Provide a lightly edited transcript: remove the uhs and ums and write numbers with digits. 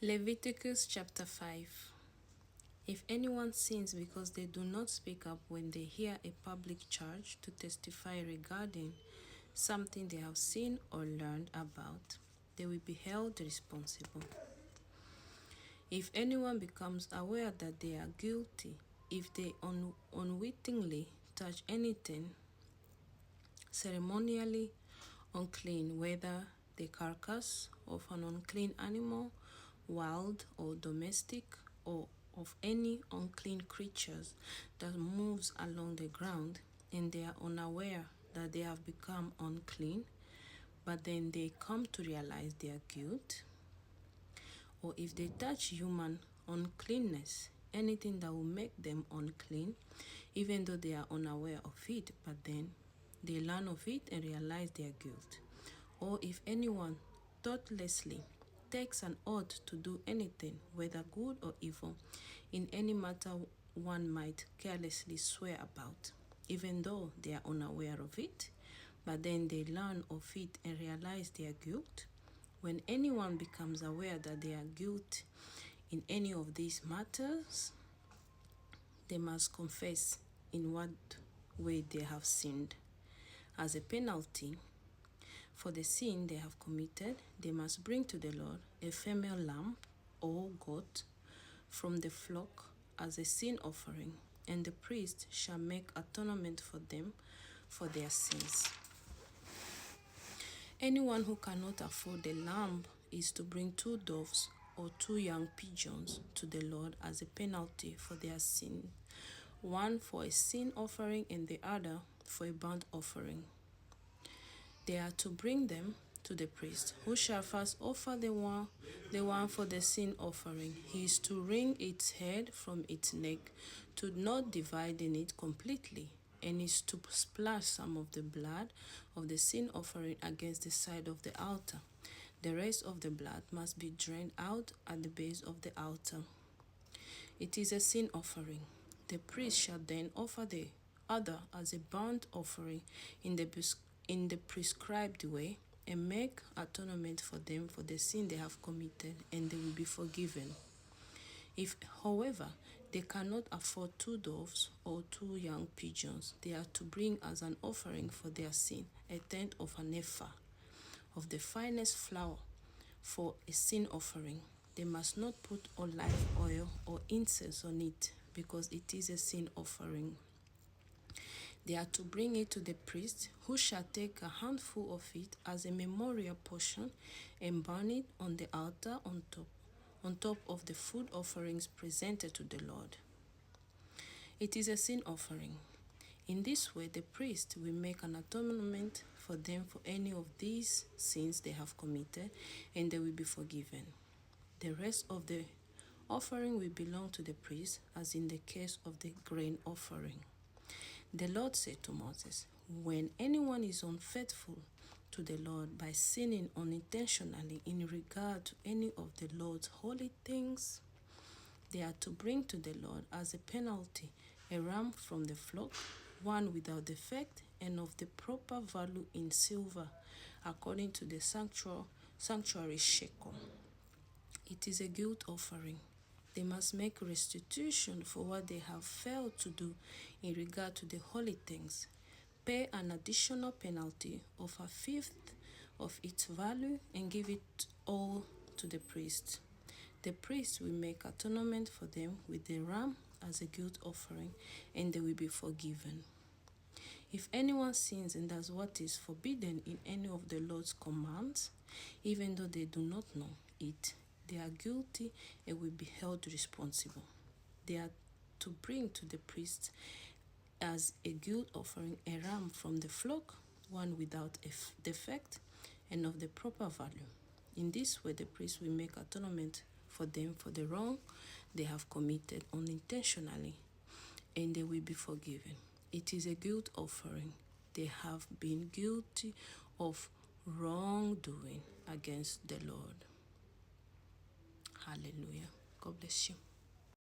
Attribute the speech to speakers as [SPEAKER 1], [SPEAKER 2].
[SPEAKER 1] Leviticus chapter 5. If anyone sins because they do not speak up when they hear a public charge to testify regarding something they have seen or learned about, they will be held responsible. If anyone becomes aware that they are guilty, if they unwittingly touch anything ceremonially unclean, whether the carcass of an unclean animal, wild or domestic, or of any unclean creatures that moves along the ground, and they are unaware that they have become unclean, but then they come to realize their guilt, or if they touch human uncleanness, anything that will make them unclean, even though they are unaware of it, but then they learn of it and realize their guilt, or if anyone thoughtlessly takes an oath to do anything, whether good or evil, in any matter one might carelessly swear about, even though they are unaware of it, but then they learn of it and realize their guilt. When anyone becomes aware that they are guilty in any of these matters, they must confess in what way they have sinned. As a penalty for the sin they have committed, they must bring to the Lord a female lamb or goat from the flock as a sin offering, and the priest shall make atonement for them for their sins. Anyone who cannot afford the lamb is to bring 2 doves or 2 young pigeons to the Lord as a penalty for their sin, one for a sin offering and the other for a burnt offering. They are to bring them to the priest, who shall first offer the one for the sin offering. He is to wring its head from its neck, to not dividing it completely, and is to splash some of the blood of the sin offering against the side of the altar. The rest of the blood must be drained out at the base of the altar. It is a sin offering. The priest shall then offer the other as a burnt offering in the prescribed way, and make atonement for them for the sin they have committed, and they will be forgiven. If, however, they cannot afford 2 doves or 2 young pigeons, they are to bring as an offering for their sin 1/10 of an ephah of the finest flour for a sin offering. They must not put olive oil or incense on it, because it is a sin offering. They are to bring it to the priest, who shall take a handful of it as a memorial portion and burn it on the altar on top of the food offerings presented to the Lord. It is a sin offering. In this way, the priest will make an atonement for them for any of these sins they have committed, and they will be forgiven. The rest of the offering will belong to the priest, as in the case of the grain offering. The Lord said to Moses, when anyone is unfaithful to the Lord by sinning unintentionally in regard to any of the Lord's holy things, they are to bring to the Lord as a penalty a ram from the flock, one without defect and of the proper value in silver, according to the sanctuary shekel. It is a guilt offering. They must make restitution for what they have failed to do in regard to the holy things, pay an additional penalty of 1/5 of its value, and give it all to the priest. The priest will make atonement for them with the ram as a guilt offering, and they will be forgiven. If anyone sins and does what is forbidden in any of the Lord's commands, even though they do not know it, they are guilty and will be held responsible. They are to bring to the priest as a guilt offering a ram from the flock, one without a defect and of the proper value. In this way, the priest will make atonement for them for the wrong they have committed unintentionally, and they will be forgiven. It is a guilt offering. They have been guilty of wrongdoing against the Lord. Hallelujah. God bless you.